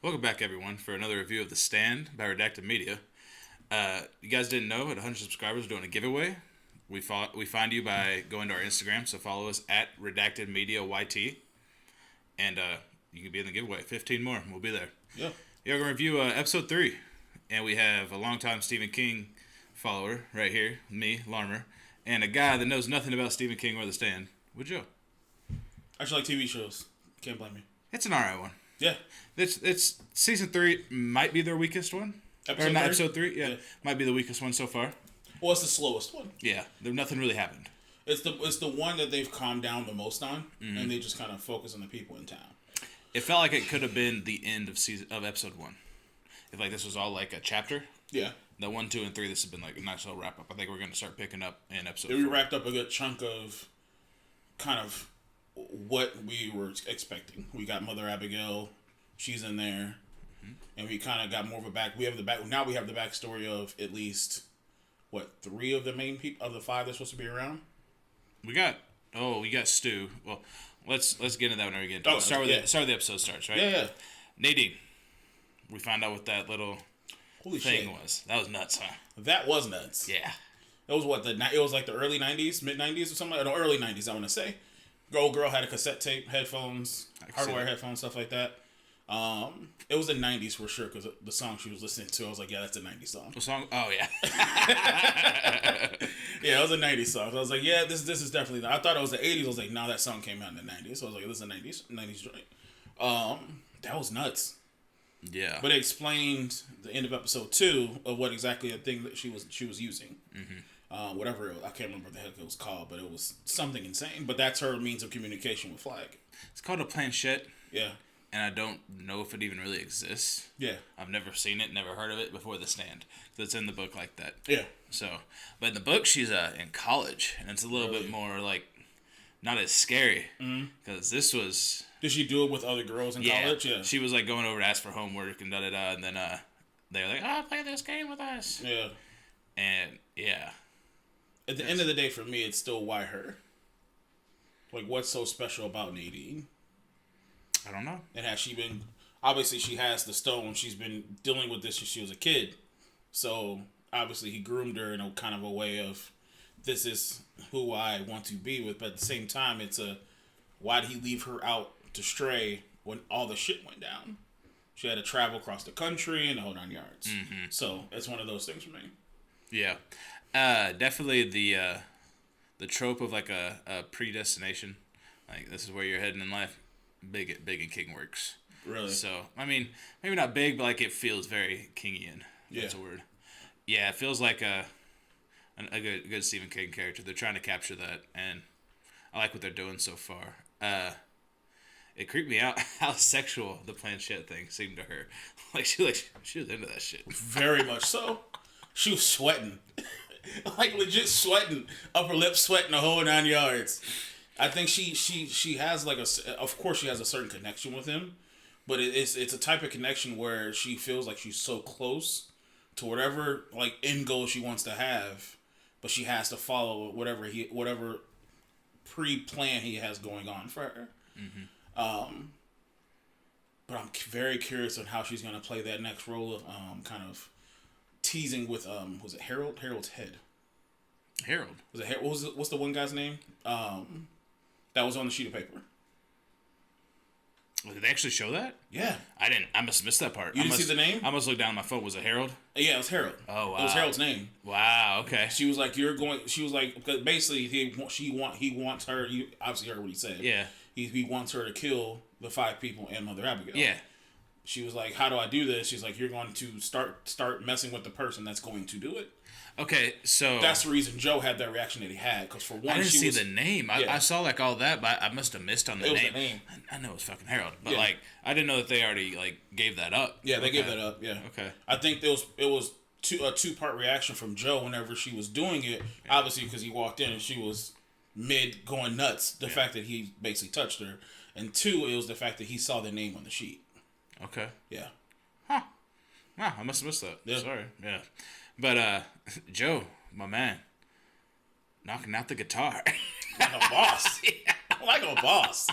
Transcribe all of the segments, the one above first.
Welcome back, everyone, for another review of The Stand by Redacted Media. You guys didn't know, at 100 subscribers, we're doing a giveaway. We find you by going to our Instagram, so follow us at Redacted Media YT, and you can be in the giveaway. 15 more, we'll be there. Yeah. Yeah, we're going to review episode 3, and we have a longtime Stephen King follower right here, me, Larmer, and a guy that knows nothing about Stephen King or The Stand, with Joe. I actually like TV shows. Can't blame me. It's an alright one. Yeah. It's season 3 might be their weakest one. Episode 3, yeah. Might be the weakest one so far. Well, it's the slowest one. Yeah, nothing really happened. It's the one that they've calmed down the most on, and they just kind of focus on the people in town. It felt like it could have been the end of episode 1. If like this was all like a chapter. Yeah. The 1, 2, and 3, this has been like a nice little wrap up. I think we're going to start picking up in episode 4. We wrapped up a good chunk of kind of what we were expecting. We got Mother Abigail, she's in there, and we kind of got more of a back. Now we have the backstory of at least 3 of the main people of the 5 that's supposed to be around. We got Stu. Well, let's get into that whenever we get into it. Start with the episode starts, right? Yeah. Nadine. We find out what that little thing was. That was nuts, huh? That was nuts. Yeah. It was it was like the early 90s, mid 90s or something. No, early 90s, I want to say. Girl had a cassette tape, headphones, hardwire headphones, stuff like that. It was the 90s for sure because the song she was listening to, I was like, yeah, that's a 90s song. The song? Oh, yeah. Yeah, it was a 90s song. So I was like, yeah, this is definitely... I thought it was the 80s. I was like, no, that song came out in the 90s. So I was like, this is a 90s joint. That was nuts. Yeah. But it explained the end of episode 2 of what exactly the thing that she was using. Mm-hmm. Whatever, I can't remember what the heck it was called, but it was something insane. But that's her means of communication with Flag. It's called a planchette. Yeah. And I don't know if it even really exists. Yeah. I've never seen it, never heard of it before The Stand. It's in the book like that. Yeah. So, but in the book, she's in college, and it's a little bit more like not as scary because this was. Did she do it with other girls in college? Yeah. She was like going over to ask for homework and and then they were like, "Oh, play this game with us." Yeah. And yeah. At the end of the day, for me, it's still why her. Like, what's so special about Nadine? I don't know. And has she been... Obviously, she has the stone. She's been dealing with this since she was a kid. So, obviously, he groomed her in a kind of a way of, this is who I want to be with. But at the same time, it's why did he leave her out to stray when all the shit went down? She had to travel across the country and the whole 9 yards. Mm-hmm. So, it's one of those things for me. Yeah. Definitely the trope of like a predestination. Like, this is where you're heading in life. Big in King works. Really? So, I mean, maybe not big, but like it feels very Kingian. That's a word. Yeah, it feels like a good Stephen King character. They're trying to capture that, and I like what they're doing so far. It creeped me out how sexual the planchette thing seemed to her. She was into that shit. Very much so. She was sweating. Like legit sweating. Upper lip sweating the whole 9 yards. I think she has like of course she has a certain connection with him, but it's a type of connection where she feels like she's so close to whatever like end goal she wants to have, but she has to follow whatever pre-plan he has going on for her. Mm-hmm. But I'm very curious on how she's gonna play that next role of kind of teasing with was it Harold? Harold's head. Harold. Was it what's the one guy's name? That was on the sheet of paper. Did they actually show that? Yeah. I didn't. I must have missed that part. You didn't see the name? I must look down at my phone. Was it Harold? Yeah, it was Harold. Oh, wow. It was Harold's name. Wow, okay. She was like, you're going... She was like... Because basically, he wants her... You obviously heard what he said. Yeah. He wants her to kill the 5 people and Mother Abigail. Yeah. She was like, how do I do this? She's like, you're going to start messing with the person that's going to do it. Okay, so... That's the reason Joe had that reaction that he had. Because for one, I didn't see the name. I saw like all that, but I must have missed on the name. The name. I know it was fucking Harold. But like, I didn't know that they already like gave that up. Yeah, they gave that up, yeah. Okay. I think it was a 2-part reaction from Joe whenever she was doing it. Yeah. Obviously, because he walked in and she was mid going nuts. The fact that he basically touched her. And 2, it was the fact that he saw the name on the sheet. Okay. Yeah. Huh. Wow, I must have missed that. Yeah. Sorry. Yeah. But Joe, my man, knocking out the guitar. Like a boss. Yeah. Like a boss.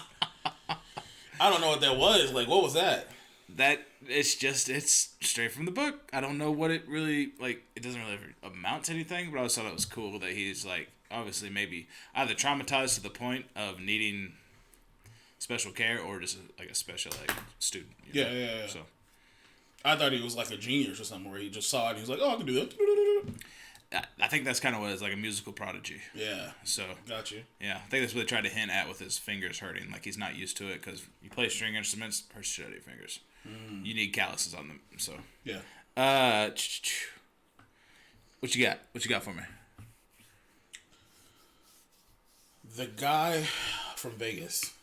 I don't know what that was. Like, what was that? that it's straight from the book. I don't know what it really like. It doesn't really amount to anything, but I always thought it was cool that he's like obviously maybe either traumatized to the point of needing special care or just like a special like student. Yeah. So I thought he was like a genius or something where he just saw it and he was like, oh, I can do that. I think that's kind of what it's like, a musical prodigy. Yeah. So. Got you. Yeah, I think that's what they tried to hint at with his fingers hurting. Like, he's not used to it because you play string instruments, hurt shit out of your fingers. You need calluses on them, so. Yeah. What you got? What you got for me? The guy from Vegas.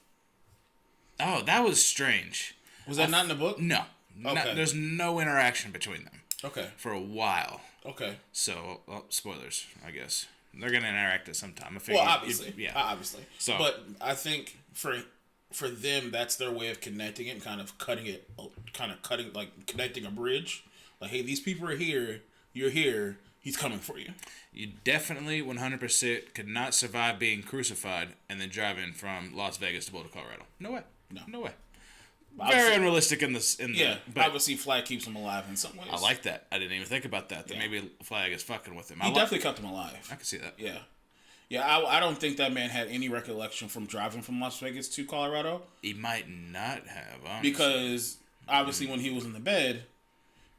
Oh, that was strange. Was that not in the book? No. Okay. There's no interaction between them. Okay. For a while. Okay. So, well, spoilers, I guess. They're gonna interact at some time. Well, obviously. Yeah. Obviously. So, but I think for them, that's their way of connecting it and kind of cutting, like connecting a bridge. Like, hey, these people are here. You're here. He's coming for you. You definitely 100% could not survive being crucified and then driving from Las Vegas to Boulder, Colorado. No way. No way. Very unrealistic in this. But obviously, Flag keeps him alive in some ways. I like that. I didn't even think about that. That maybe Flag is fucking with him. He definitely kept him alive. I can see that. Yeah. I don't think that man had any recollection from driving from Las Vegas to Colorado. He might not have, honestly. Because obviously, when he was in the bed,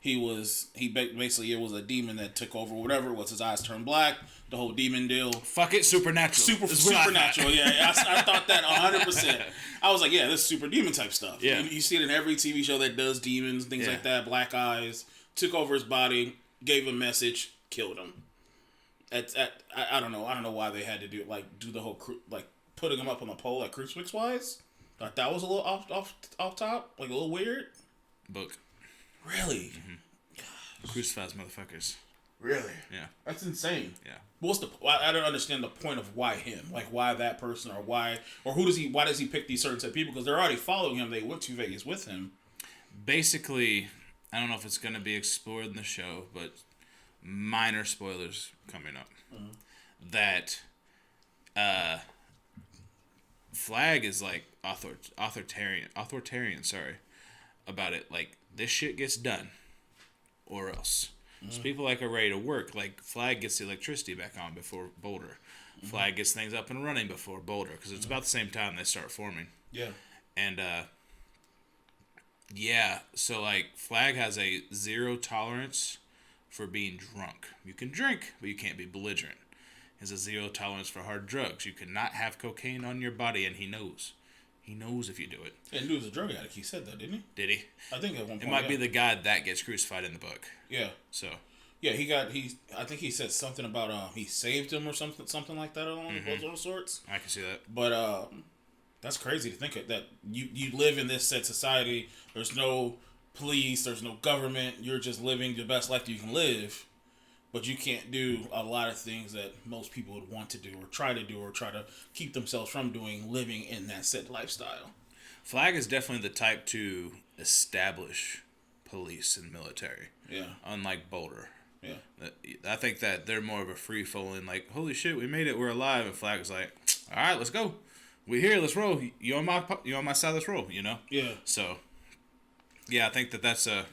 basically it was a demon that took over. Whatever it was, his eyes turned black. The whole demon deal. Fuck it, supernatural. Supernatural. Yeah, I thought that 100%. I was like, yeah, this is super demon type stuff. Yeah, you see it in every TV show that does demons, things like that. Black eyes, took over his body, gave a message, killed him. I don't know. I don't know why they had to do it. Like do the whole like putting him up on the pole like crucifix wise. Thought that was a little off top, like a little weird. Book. Really? Crucifies motherfuckers. Really? Yeah. That's insane. Yeah. What's I don't understand the point of why him? Like why that person or why why does he pick these certain set of people? Because they're already following him. They went to Vegas with him. Basically, I don't know if it's going to be explored in the show, but minor spoilers coming up. That Flag is like authoritarian, sorry, about it. Like, this shit gets done or else. So people like are ready to work. Like, Flag gets the electricity back on before Boulder. Flag gets things up and running before Boulder because it's about the same time they start forming. Yeah. And so like Flag has a zero tolerance for being drunk. You can drink, but you can't be belligerent. He has a zero tolerance for hard drugs. You cannot have cocaine on your body, and he knows. He knows if you do it. And dude was a drug addict. He said that, didn't he? Did he? I think at one point. It might be the guy that gets crucified in the book. Yeah. So. Yeah, I think he said something about he saved him or something like that along those sorts. I can see that. But that's crazy to think of, that you live in this set society. There's no police. There's no government. You're just living the best life that you can live. But you can't do a lot of things that most people would want to do or try to keep themselves from doing, living in that set lifestyle. Flag is definitely the type to establish police and military. Yeah. Unlike Boulder. Yeah. I think that they're more of a free-falling, like, holy shit, we made it, we're alive. And Flag is like, all right, let's go. We're here, let's roll. You on my side, let's roll, you know? Yeah. So, yeah, I think that's a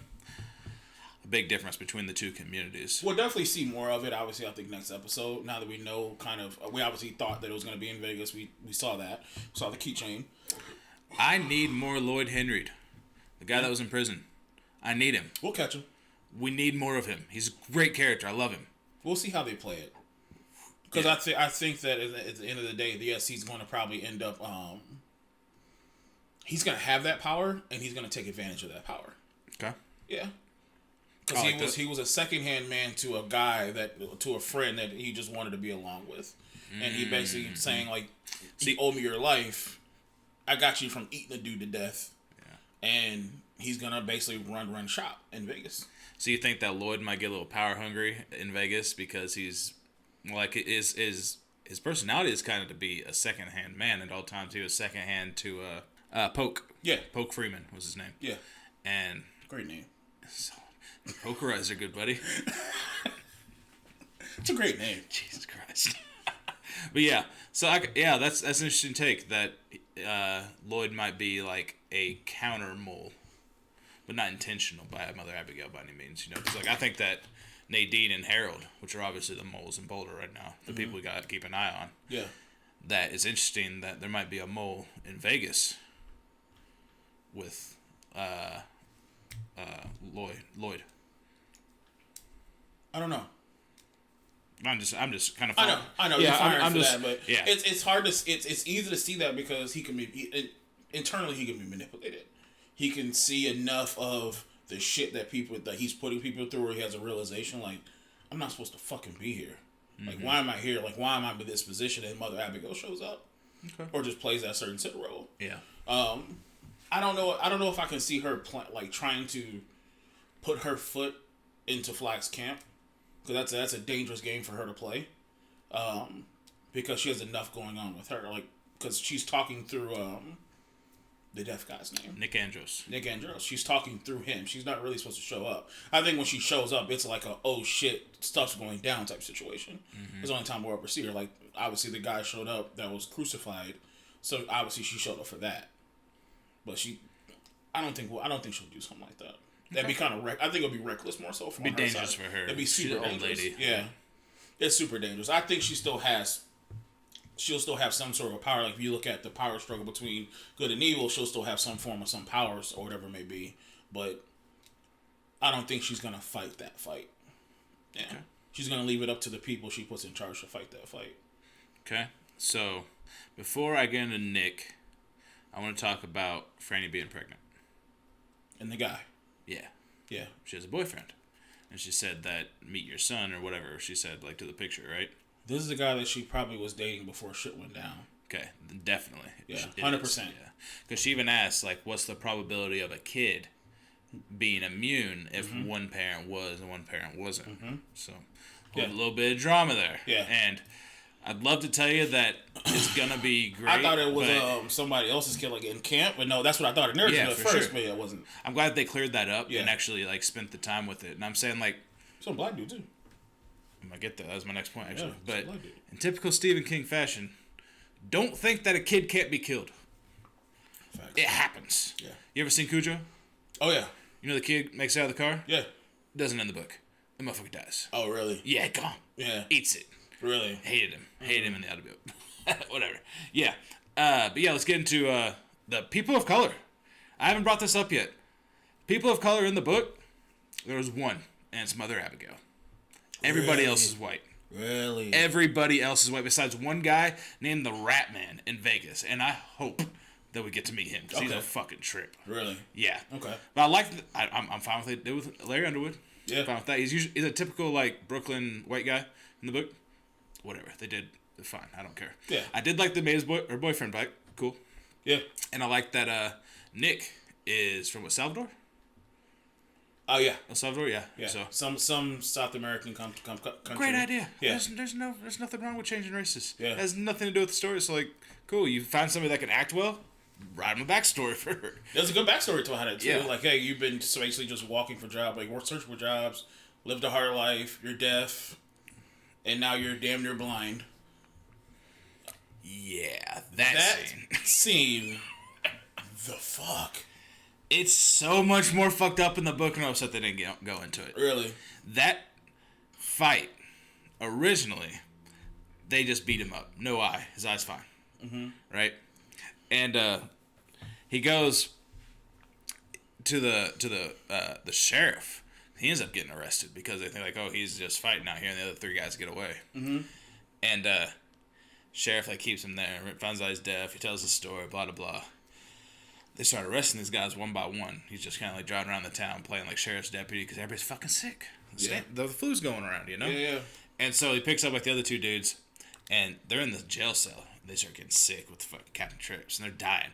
big difference between the two communities. We'll definitely see more of it, obviously, I think next episode. Now that we know we obviously thought that it was going to be in Vegas. We saw that. We saw the keychain. I need more Lloyd Henry, the guy that was in prison. I need him. We'll catch him. We need more of him. He's a great character. I love him. We'll see how they play it. Because I think that at the end of the day, yes, he's going to probably end up... he's going to have that power, and he's going to take advantage of that power. Okay. Yeah. Because he was a secondhand man to a guy to a friend that he just wanted to be along with, and he basically saying like, "You owe me your life. I got you from eating a dude to death." Yeah. And he's gonna basically run shop in Vegas. So you think that Lloyd might get a little power hungry in Vegas because he's like his personality is kind of to be a secondhand man at all times. He was secondhand to Poke. Yeah. Poke Freeman was his name. Yeah. And great name. So, Pokerizer, good buddy. It's a great name. Jesus Christ. But yeah, so that's an interesting take that Lloyd might be like a counter mole but not intentional by Mother Abigail by any means. You know, because like I think that Nadine and Harold, which are obviously the moles in Boulder right now, the people we got to keep an eye on. Yeah. That it's interesting that there might be a mole in Vegas with Lloyd. I don't know. I'm just kind of. I know. Yeah, you're firing I'm for just. that, but Yeah. it's hard to. It's easy to see that because he can be internally he can be manipulated. He can see enough of the shit that he's putting people through, where he has a realization like, I'm not supposed to fucking be here. Like, why am I here? Like, why am I in this position? And Mother Abigail shows up, or just plays that certain sit role. Yeah. I don't know. I don't know if I can see her trying to put her foot into Flack's camp, because that's a dangerous game for her to play. Because she has enough going on with her. Like, because she's talking through the deaf guy's name, Nick Andros. She's talking through him. She's not really supposed to show up. I think when she shows up, it's like a oh shit, stuff's going down type situation. It's the only time we'll ever see her. Like, obviously the guy showed up that was crucified, so obviously she showed up for that. But I don't think she'll do something like that. That'd be kind of I think it'll be reckless more so. It'd be dangerous for her. It'd be super She's an old dangerous. lady. Yeah, it's super dangerous. I think she'll still have some sort of power. Like, if you look at the power struggle between good and evil, she'll still have some form of some powers or whatever it may be. But I don't think she's gonna fight that fight. Yeah, okay. She's gonna leave it up to the people she puts in charge to fight that fight. Okay, so before I get into Nick, I want to talk about Franny being pregnant. And the guy. Yeah. Yeah. She has a boyfriend. And she said that meet your son or whatever she said, like, to the picture, right? This is the guy that she probably was dating before shit went down. Okay, definitely. Yeah, 100%. Yeah. Because she even asked, like, what's the probability of a kid being immune if one parent was and one parent wasn't? So, a little bit of drama there. Yeah. And I'd love to tell you that it's going to be great. I thought it was somebody else's kid, like, in camp, but no, that's what I thought it at first, sure. But yeah, it wasn't. I'm glad they cleared that up and actually, like, spent the time with it. And I'm saying, like... Some black dude, too. I'm going to get that. That was my next point, actually. Yeah, but in typical Stephen King fashion, don't think that a kid can't be killed. Facts. It happens. Yeah. You ever seen Cujo? Oh, yeah. You know the kid makes it out of the car? Yeah. Doesn't end the book. The motherfucker dies. Oh, really? Yeah, gone. Yeah. Eats it. Really? Hated him. Hated him in the audio. Whatever. Yeah. But yeah, let's get into the people of color. I haven't brought this up yet. People of color in the book, there was one, and it's Mother Abigail. Everybody else is white. Really? Everybody else is white besides one guy named the Rat Man in Vegas. And I hope that we get to meet him because he's a fucking trip. Really? Yeah. Okay. But I like I'm fine with it. Did with Larry Underwood. Yeah. Fine with that. He's a typical, like, Brooklyn white guy in the book. Whatever. They're fine. I don't care. Yeah. I did like the Maeve's boyfriend back. Cool. Yeah. And I like that Nick is from Salvador? Oh, yeah. El Salvador, yeah. Yeah. So some South American country. great idea. Yeah. There's nothing wrong with changing races. Yeah. It has nothing to do with the story. So, like, cool. You find somebody that can act well, write them a backstory for her. There's a good backstory to behind it, too. Yeah. Like, hey, you've been basically just walking for jobs. Like, we're searching for jobs, lived a hard life, you're deaf, and now you're damn near blind. Yeah, that scene. The fuck? It's so much more fucked up in the book, and I'm upset they didn't go into it. Really? That fight, originally, they just beat him up. No eye. His eye's fine. Mm-hmm. Right? And he goes to the sheriff. He ends up getting arrested because they think, like, oh, he's just fighting out here, and the other three guys get away. Mm-hmm. And sheriff, like, keeps him there. Finds out he's deaf. He tells the story, blah, blah, blah. They start arresting these guys one by one. He's just kind of like driving around the town playing like sheriff's deputy because everybody's fucking sick. Yeah. The flu's going around, you know? Yeah. And so he picks up like the other two dudes, and they're in the jail cell. They start getting sick with the fucking Captain Trips, and they're dying.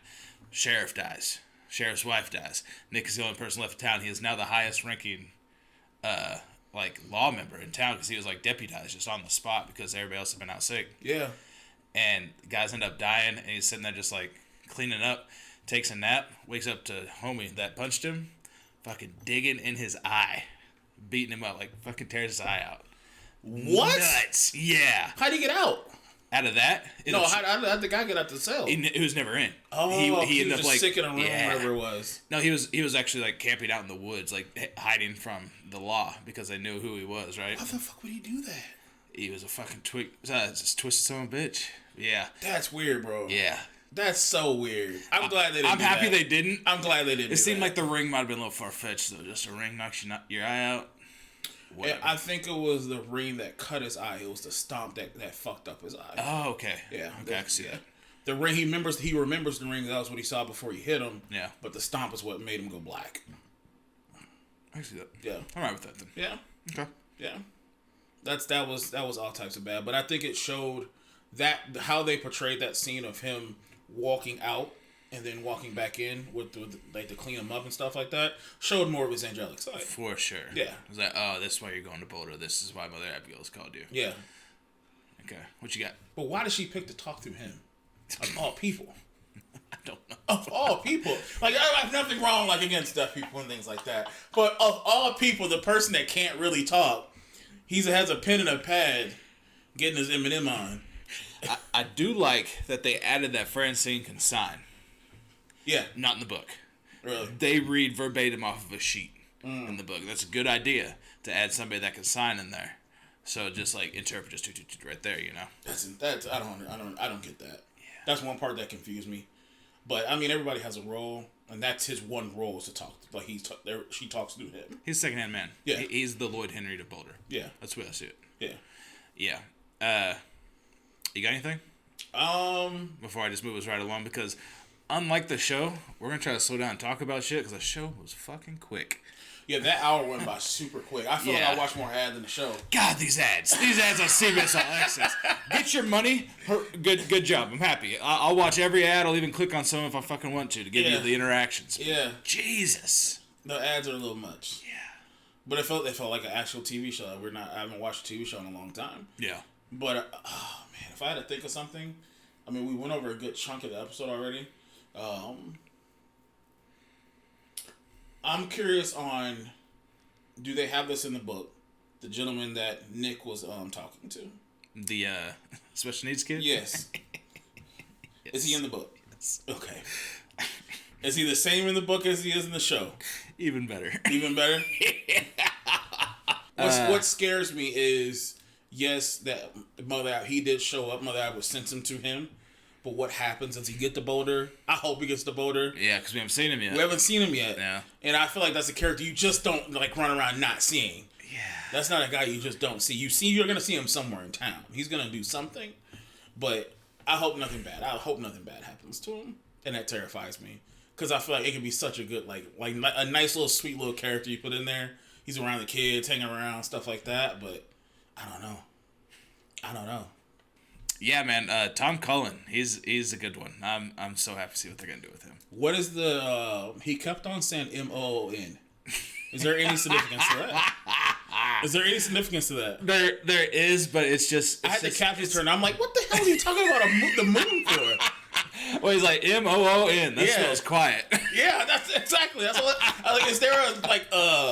Sheriff dies. Sheriff's wife dies. Nick is the only person left in town. He is now the highest ranking like law member in town because he was like deputized just on the spot because everybody else had been out sick. Yeah. And guys end up dying, and he's sitting there just like cleaning up. Takes a nap, wakes up to homie that punched him, fucking digging in his eye, beating him up, like fucking tears his eye out. What? Nuts. Yeah. How'd he get out? Out of that, how'd the guy get out the cell? He was never in. Oh, he ended up just sick in a room, whatever it was. No, he was actually like camping out in the woods, like hiding from the law because they knew who he was, right? How the fuck would he do that? He was a fucking just twisted son of a bitch. Yeah, that's weird, bro. Yeah, that's so weird. I'm glad they didn't. I'm happy they didn't. I'm glad they didn't. It seemed like the ring might have been a little far fetched though. Just a ring knocks your eye out. Yeah, I think it was the ring that cut his eye. It was the stomp that fucked up his eye. Oh, okay. Yeah, okay, I can see that. The ring he remembers the ring. That was what he saw before he hit him. Yeah, but the stomp is what made him go black. I see that. Yeah, I'm right with that then. Yeah. Okay. Yeah, that was all types of bad. But I think it showed that how they portrayed that scene of him walking out and then walking back in with like to clean him up and stuff like that showed more of his angelic side. For sure. Yeah. It was like, oh, this is why you're going to Boulder. This is why Mother Abigail's called you. Yeah. Okay. What you got? But why did she pick to talk through him? Of all people. I don't know. Of all people. Like, I have nothing wrong, like, against deaf people and things like that. But of all people, the person that can't really talk, has a pen and a pad getting his M&M on. I do like that they added that Francine can sign. Yeah. Not in the book. Really? They read verbatim off of a sheet in the book. That's a good idea to add somebody that can sign in there. So just like interpret just right there, you know. That's I don't get that. Yeah. That's one part that confused me. But I mean, everybody has a role, and that's his one role is to talk. Like she talks through him. He's a secondhand man. Yeah. He's the Lloyd Henry to Boulder. Yeah. That's the way I see it. Yeah. Yeah. You got anything? Before I just move us right along, because unlike the show, we're gonna try to slow down and talk about shit because the show was fucking quick. Yeah, that hour went by super quick. I feel like I watched more ads than the show. God, these ads on CBS All Access. Get your money. Good job. I'm happy. I'll watch every ad. I'll even click on some if I fucking want to give you the interactions. Yeah. Jesus. The ads are a little much. Yeah. But it felt like an actual TV show. I haven't watched a TV show in a long time. Yeah. But oh man, if I had to think of something, I mean, we went over a good chunk of the episode already. I'm curious on, do they have this in the book? The gentleman that Nick was talking to. The special needs kid? Yes. Yes. Is he in the book? Yes. Okay. Is he the same in the book as he is in the show? Even better. Even better? What scares me is, yes, that he did show up. Mother Ab was sent him to him. But what happens? Does he get to Boulder? I hope he gets to Boulder. Yeah, because we haven't seen him yet. We haven't seen him yet. Yeah. And I feel like that's a character you just don't like run around not seeing. Yeah. That's not a guy you just don't see. You're gonna see him somewhere in town. He's gonna do something. But I hope nothing bad. I hope nothing bad happens to him. And that terrifies me. Because I feel like it could be such a good, like a nice little sweet little character you put in there. He's around the kids, hanging around, stuff like that. But I don't know. Yeah, man. Tom Cullen, he's a good one. I'm so happy to see what they're gonna do with him. What is the? He kept on saying MOON. Is there any significance to that? Is there any significance to that? There is, but it's just. I had the captain's turn. I'm like, what the hell are you talking about the moon for? Well, he's like MOON. That smells quiet. Yeah, that's exactly. That's what. Like, is there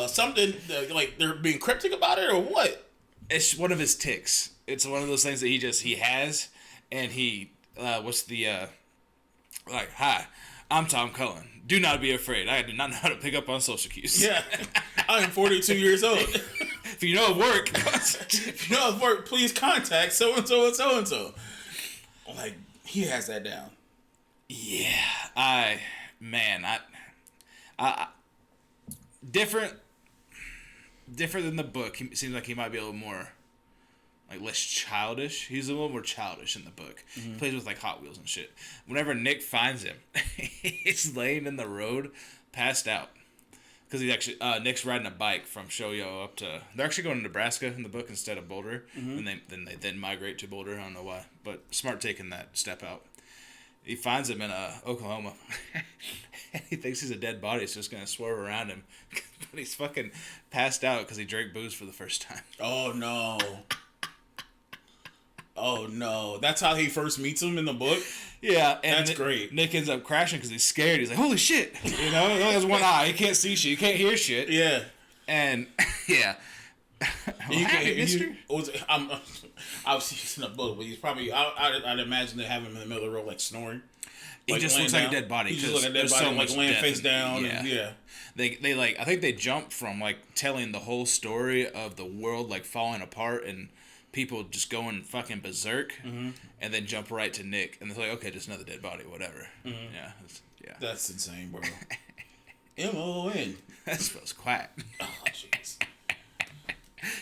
something like they're being cryptic about it or what? It's one of his tics. It's one of those things that he has, and he hi, I'm Tom Cullen. Do not be afraid. I do not know how to pick up on social cues. Yeah, I am 42 years old. If you know of work, please contact so and so and so and so. Like, he has that down. Yeah, I different than the book. He seems like he might be a little more. Like less childish. He's a little more childish in the book. Mm-hmm. He plays with like Hot Wheels and shit. Whenever Nick finds him, he's laying in the road, passed out. Because he's actually Nick's riding a bike from Shoyo up to. They're actually going to Nebraska in the book instead of Boulder, and they then migrate to Boulder. I don't know why, but smart taking that step out. He finds him in Oklahoma. He thinks he's a dead body, so he's gonna swerve around him, but he's fucking passed out because he drank booze for the first time. Oh no. Oh no! That's how he first meets him in the book. Yeah, and that's great. Nick ends up crashing because he's scared. He's like, "Holy shit!" You know, he only has one eye. He can't see shit. He can't hear shit. Yeah, and yeah, Obviously he's in a book, but he's probably. I'd imagine they have him in the middle of the road, like snoring. He just looks like a dead body. He just looks like a dead body, like laying face down. Yeah. They like. I think they jump from like telling the whole story of the world like falling apart and people just going fucking berserk, and then jump right to Nick, and they're like, okay, just another dead body, whatever. Yeah. That's insane, bro. MON. That spells quack. Oh, jeez.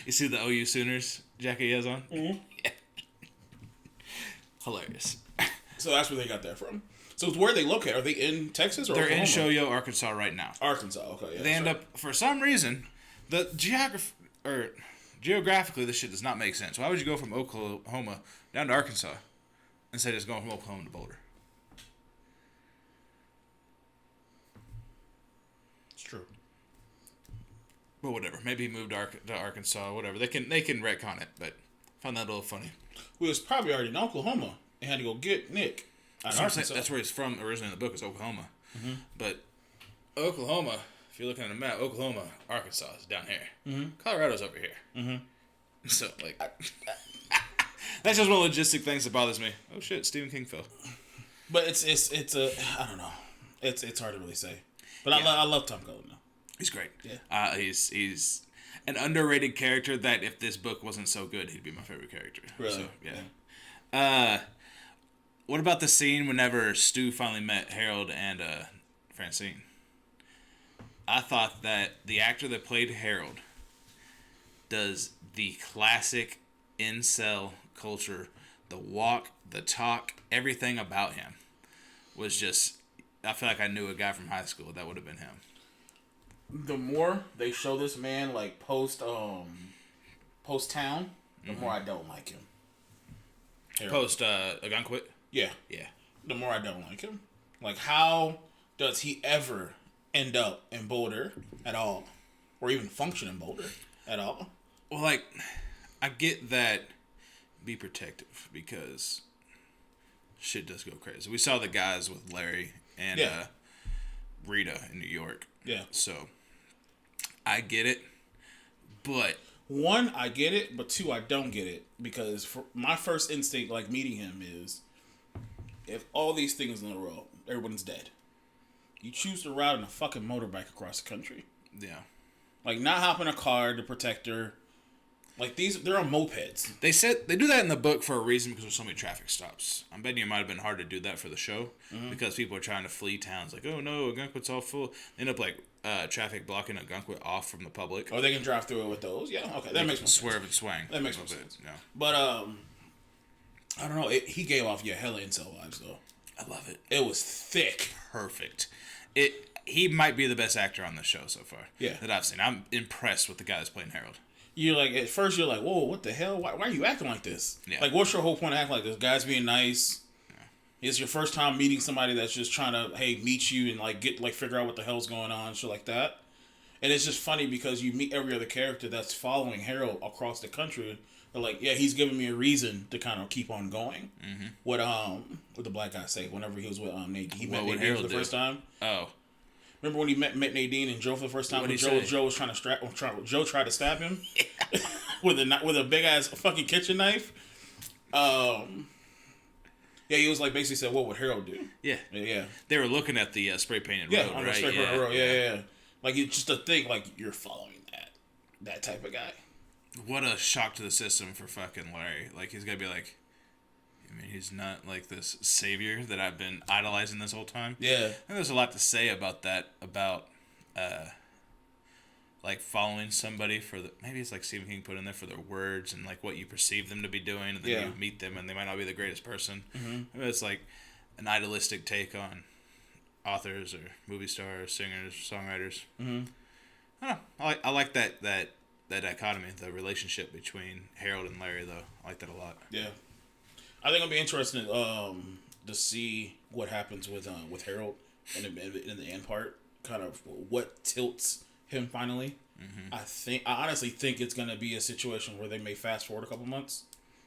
You see the OU Sooners jacket he has on? Yeah. Hilarious. So that's where they got that from. So where are they located? Are they in Texas or Oklahoma? In Shoyo, Arkansas right now. Arkansas, okay. Yeah, they end up, for some reason, geographically, this shit does not make sense. Why would you go from Oklahoma down to Arkansas instead of just going from Oklahoma to Boulder? It's true. But whatever. Maybe he moved to Arkansas, whatever. They can retcon it, but I found that a little funny. Well, he was probably already in Oklahoma and had to go get Nick. That's where he's from originally in the book, is Oklahoma. But Oklahoma, if you're looking at a map, Oklahoma, Arkansas is down here. Colorado's over here. So, like, that's just one logistic things that bothers me. Oh shit, Stephen King fell. But it's a, I don't know. It's hard to really say. But I love Tom Cullen though. He's great. Yeah. He's an underrated character that if this book wasn't so good, he'd be my favorite character. Really? So, yeah. What about the scene whenever Stu finally met Harold and Francine? I thought that the actor that played Harold does the classic incel culture, the walk, the talk, everything about him was just, I feel like I knew a guy from high school that would have been him. The more they show this man like post town, the more I don't like him. Harold. Post Algonquin? Yeah. The more I don't like him. Like, how does he ever end up in Boulder at all, or even function in Boulder at all? Well, like, I get that. Be protective because shit does go crazy. We saw the guys with Larry and Rita in New York. Yeah. So I get it, but one, I get it, but two, I don't get it because for my first instinct, like meeting him, is if all these things in a row, everyone's dead. You choose to ride on a fucking motorbike across the country. Yeah. Like, not hop in a car to protect her. Like, they're on mopeds. They said they do that in the book for a reason because there's so many traffic stops. I'm betting it might have been hard to do that for the show because people are trying to flee towns. Like, oh no, Algonquin's all full. They end up like traffic blocking Algonquin off from the public. Oh, they can drive through it with those. Yeah, okay, that makes more sense. Swerve and swing. That makes more sense. Yeah. But I don't know. He gave off hella incel vibes though. I love it. It was thick. Perfect. He might be the best actor on the show so far. Yeah. That I've seen. I'm impressed with the guy that's playing Harold. You're like, at first you're like, whoa, what the hell? Why are you acting like this? Yeah. Like, what's your whole point of acting like this? Guy's being nice. Yeah. It's your first time meeting somebody that's just trying to, meet you and figure out what the hell's going on, shit like that. And it's just funny because you meet every other character that's following Harold across the country. They're like, yeah, he's giving me a reason to kind of keep on going. Mm-hmm. What the black guy say whenever he was with Nadine? He met Nadine for the first time. Oh. Remember when he met Nadine and Joe for the first time? When Joe was trying to Joe tried to stab him with a big ass fucking kitchen knife. Yeah, he was like basically said, "What would Harold do?" Yeah. They were looking at the spray painted road, on right? The spray painted road. Yeah. Like, it's just a thing. Like, you're following that type of guy. What a shock to the system for fucking Larry. Like, he's gonna be like, I mean, he's not like this savior that I've been idolizing this whole time. Yeah. And there's a lot to say about that, like following somebody maybe it's like Stephen King put in there for their words and like what you perceive them to be doing, and then you meet them and they might not be the greatest person. Mm-hmm. I mean, it's like an idealistic take on authors or movie stars, singers, songwriters. Mm-hmm. I don't know. I like that dichotomy, the relationship between Harold and Larry, though. I like that a lot. Yeah. I think it'll be interesting to see what happens with Harold in the end part. Kind of what tilts him finally. Mm-hmm. I honestly think it's gonna be a situation where they may fast forward a couple months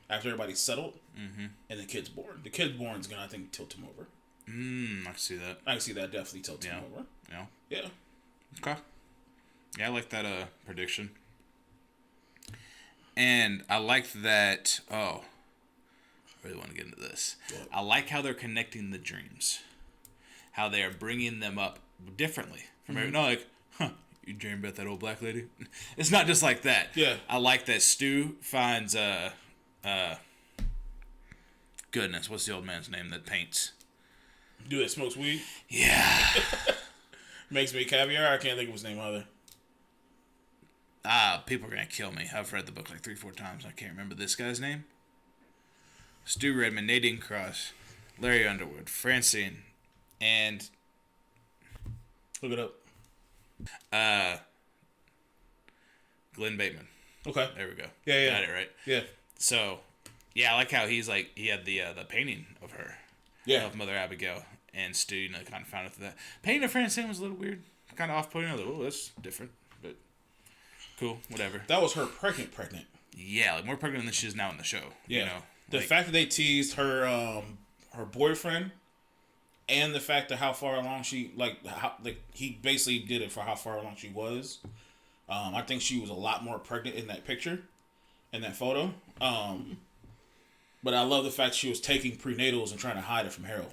after everybody's settled, and the kid's born. The kid born is gonna, I think, tilt him over. I can see that. I can see that definitely tilt him over. Yeah. Okay. Yeah, I like that prediction. And I liked that. Oh, I really want to get into this. I like how they're connecting the dreams. How they are bringing them up differently from every. Not like, you dream about that old black lady. It's not just like that. Yeah. I like that Stu finds goodness, what's the old man's name that paints? Dude that smokes weed? Yeah. Makes me caviar. I can't think of his name either. People are gonna kill me. I've read the book like 3-4 times. I can't remember this guy's name. Stu Redman, Nadine Cross, Larry Underwood, Francine, and look it up. Glenn Bateman. Okay. There we go. Yeah. Got it right. Yeah. So, yeah, I like how he had the painting of her. Yeah. Of Mother Abigail, and Stu, kind of found out that painting of Francine was a little weird, kind of off-putting. I was like, oh, that's different, but cool, whatever. That was her pregnant. Yeah, like more pregnant than she is now in the show. Yeah. The fact that they teased her her boyfriend, and the fact that how far along she he basically did it for how far along she was. I think she was a lot more pregnant in that picture, in that photo. But I love the fact she was taking prenatals and trying to hide it from Harold.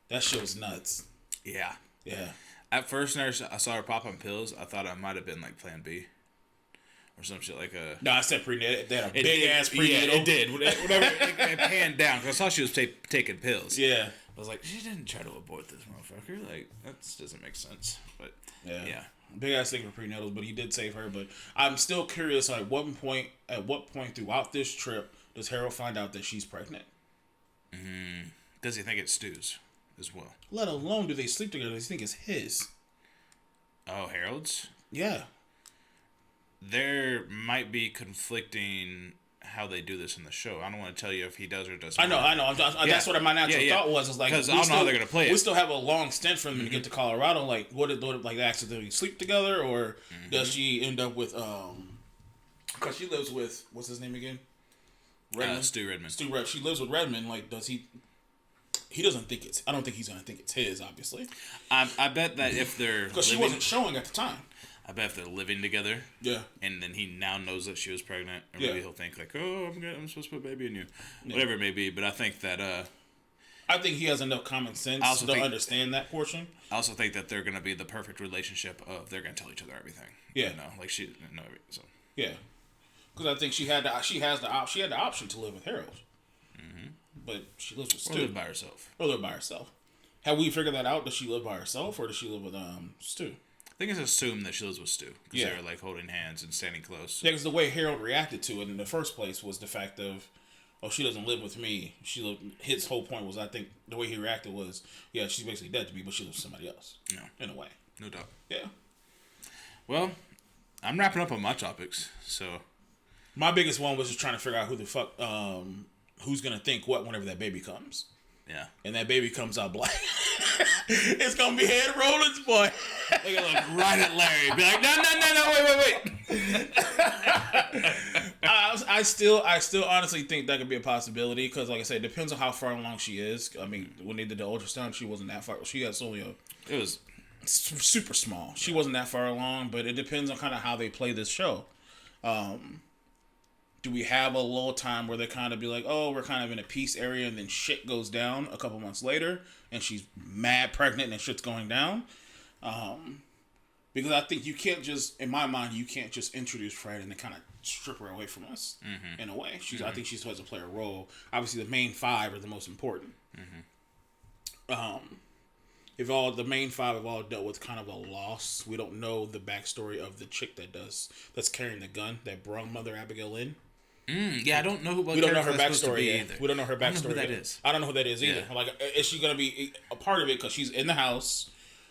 That shit was nuts. Yeah. Yeah. At first, when I saw her pop on pills, I thought it might have been like Plan B. Or some shit like a... No, I said prenatal. They had a big-ass prenatal. Yeah, it did. Whatever, it panned down. Because I saw she was taking pills. Yeah. I was like, she didn't try to abort this motherfucker. Like, that doesn't make sense. But, yeah. Big-ass thing for prenatals, but he did save her. But I'm still curious, at what point throughout this trip does Harold find out that she's pregnant? Does he think it's Stu's as well? Let alone do they sleep together? Does he think it's his? Oh, Harold's? Yeah. There might be conflicting how they do this in the show. I don't want to tell you if he does or doesn't. I know. That's what my natural thought was. Is like, because I don't know how they're gonna play it. We still have a long stint for them to get to Colorado. Like, what like they accidentally sleep together, or does she end up with because she lives with what's his name again? Redmond? Stu Redmond. She lives with Redmond. Like, does he? He doesn't think it's. I don't think he's gonna think it's his. Obviously. I bet that if they're because she wasn't showing at the time. I bet if they're living together, and then he now knows that she was pregnant, or maybe he'll think like, "Oh, I'm supposed to put a baby in you," whatever it may be. But I think that I think he has enough common sense to understand that portion. I also think that they're gonna be the perfect relationship of they're gonna tell each other everything. Yeah, like she no so yeah, because I think she had the option to live with Harold, but she lives with Stu. Or live by herself. Have we figured that out? Does she live by herself or does she live with Stu? I think it's assumed that she lives with Stu because they were like holding hands and standing close. Yeah, because the way Harold reacted to it in the first place was the fact of, oh, she doesn't live with me. His whole point was, I think the way he reacted was, yeah, she's basically dead to me, but she lives with somebody else. No, in a way, no doubt. Yeah. Well, I'm wrapping up on my topics, so my biggest one was just trying to figure out who the fuck, who's gonna think what whenever that baby comes. Yeah. And that baby comes out black. It's gonna be head rollers, boy. They're gonna look right at Larry. Be like, no, wait. I still honestly think that could be a possibility because, like I said, it depends on how far along she is. I mean, when they did the ultrasound, she wasn't that far. She had only it was super small. She wasn't that far along, but it depends on kind of how they play this show. Do we have a little time where they kind of be like, oh, we're kind of in a peace area, and then shit goes down a couple months later, and she's mad pregnant and shit's going down? Because I think you can't just, in my mind, you can't just introduce Fred and then kind of strip her away from us in a way. I think she's supposed to play a role. Obviously, the main five are the most important. The main five have all dealt with kind of a loss. We don't know the backstory of the chick that's carrying the gun that brought Mother Abigail in. Yeah, I don't know who. We don't know her backstory either. We don't know her backstory. I don't know who that is. I don't know who that is either. Yeah. Like, is she gonna be a part of it? Because she's in the house,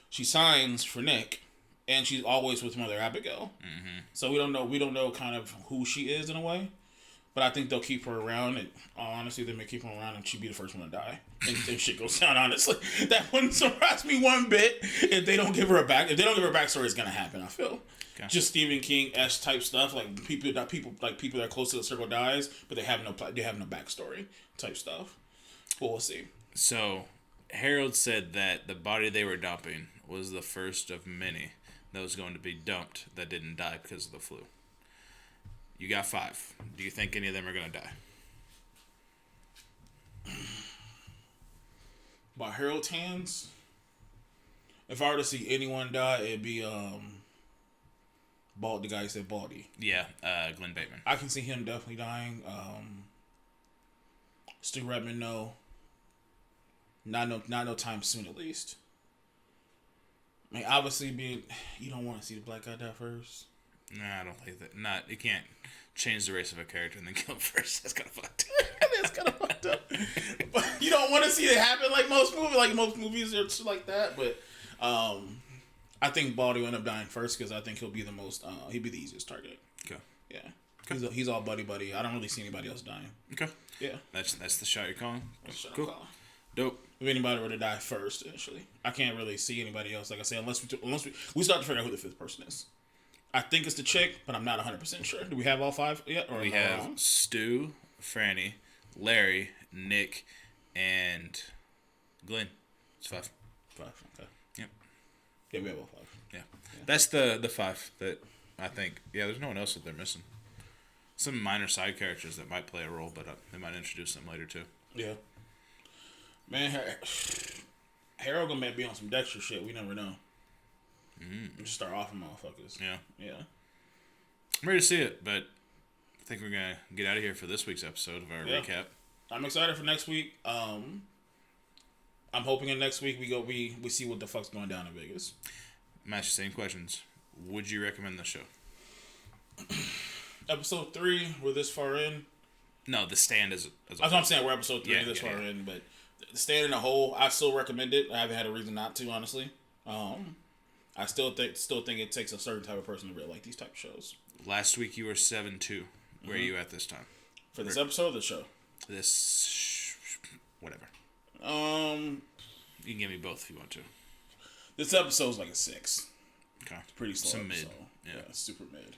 she signs for Nick, and she's always with Mother Abigail. So we don't know kind of who she is in a way. But I think they'll keep her around, and honestly, they may keep her around, and she'd be the first one to die. And shit goes down. Honestly, that wouldn't surprise me one bit if they don't give her a back. If they don't give her a backstory, it's gonna happen. I feel. Okay. Just Stephen King-esque type stuff, like people that are close to the circle dies, but they have no backstory type stuff. Well, we'll see. So, Harold said that the body they were dumping was the first of many that was going to be dumped that didn't die because of the flu. You got 5. Do you think any of them are going to die? By Harold's hands, if I were to see anyone die, it'd be the guy who said Baldy. Yeah, Glenn Bateman. I can see him definitely dying. Stu Redman, no. Not no time soon, at least. I mean, obviously, you don't want to see the black guy die first. Nah, I don't think that. You can't change the race of a character and then kill him first. That's kind of fucked. That's kind of fucked up. But you don't want to see it happen like most movies. Like most movies are just like that. But I think Baldy will end up dying first because I think he'll be the most. He'll be the easiest target. Okay. Yeah. Okay. He's all buddy. I don't really see anybody else dying. Okay. Yeah. That's the shot you're calling. Cool. Calling. Dope. If anybody were to die first, initially, I can't really see anybody else. Like I said, unless we start to figure out who the 5th person is. I think it's the chick, but I'm not 100% sure. Do we have all 5 yet? Or we have Stu, Franny, Larry, Nick, and Glenn. It's 5. 5. Okay. Yep. Yeah, we have all 5. Yeah. That's the 5 that I think. Yeah, there's no one else that they're missing. Some minor side characters that might play a role, but they might introduce them later too. Yeah. Man, Harold gonna be on some Dexter shit. We never know. Just start off motherfuckers. Yeah. Yeah. I'm ready to see it, but I think we're gonna get out of here for this week's episode of our recap. I'm excited for next week. I'm hoping in next week we see what the fuck's going down in Vegas. I'm asking the same questions. Would you recommend the show? Episode 3, we're this far in. No, The Stand is That's what I'm saying. We're episode 3 this far in, but The Stand in a whole, I still recommend it. I haven't had a reason not to, honestly. I still think it takes a certain type of person to really like these type of shows. Last week you were 7-2. Where are you at this time? For this episode of the show? Whatever. You can give me both if you want to. This episode's like a 6. Okay. It's pretty slow. Some mid. Yeah, super mid.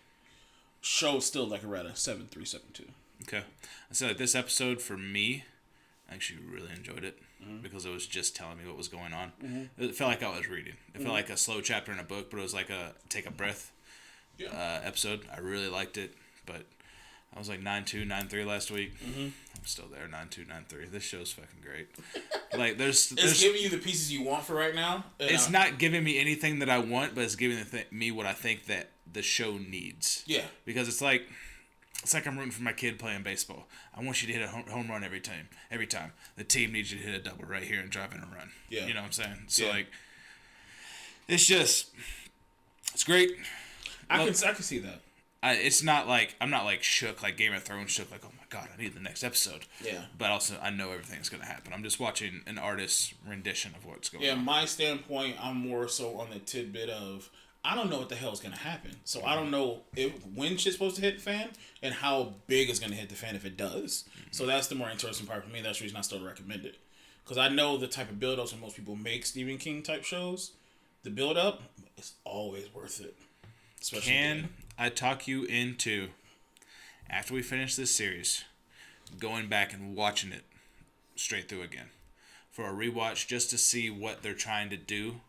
Show's still like around a 7.3, 7.2. Okay. I said this episode for me, I actually really enjoyed it because it was just telling me what was going on. It felt like I was reading. It felt like a slow chapter in a book, but it was like a take a breath episode. I really liked it, but I was like 9.2, 9.3 last week. I'm still there, 9.2, 9.3. This show's fucking great. Like there's giving you the pieces you want for right now. It's not giving me anything that I want, but it's giving me what I think that the show needs. Yeah. Because it's like I'm rooting for my kid playing baseball. I want you to hit a home run every time. The team needs you to hit a double right here and drive in a run. Yeah. You know what I'm saying? So like, it's great. I can see that. It's not like I'm not like shook like Game of Thrones shook like, oh my god, I need the next episode. Yeah. But also I know everything's gonna happen. I'm just watching an artist's rendition of what's going on. Yeah, my standpoint, I'm more so on the tidbit of I don't know what the hell is gonna happen. So I don't know when shit's supposed to hit the fan and how big it's gonna hit the fan if it does. So that's the more interesting part for me. That's the reason I still recommend it. Because I know the type of build-ups when most people make Stephen King type shows, the build-up is always worth it. Can I talk you into, after we finish this series, going back and watching it straight through again for a rewatch just to see what they're trying to do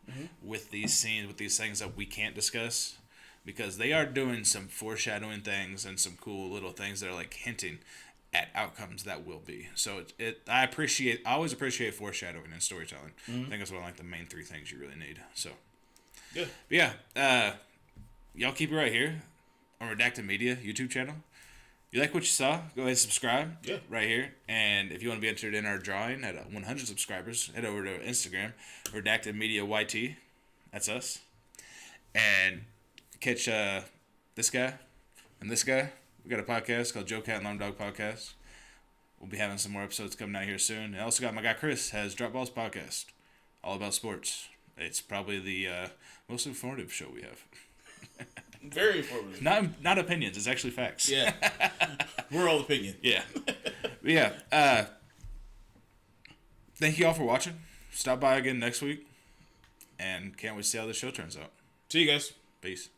with these scenes, with these things that we can't discuss? Because they are doing some foreshadowing things and some cool little things that are like hinting at outcomes that will be. So I always appreciate foreshadowing in storytelling. I think that's one of like the main 3 things you really need. So yeah. But yeah. Y'all keep it right here on Redacted Media YouTube channel. You like what you saw? Go ahead and subscribe. Yeah. Right here. And if you want to be entered in our drawing at 100 subscribers, head over to Instagram, Redacted Media YT. That's us. And catch this guy and this guy. We got a podcast called Joecat and Larmdog Podcast. We'll be having some more episodes coming out here soon. And I also got my guy Chris has Drop Balls Podcast, all about sports. It's probably the most informative show we have. Very informative. Not opinions. It's actually facts. Yeah. We're all opinion. Yeah. Yeah. Thank you all for watching. Stop by again next week. And can't wait to see how this show turns out. See you guys. Peace.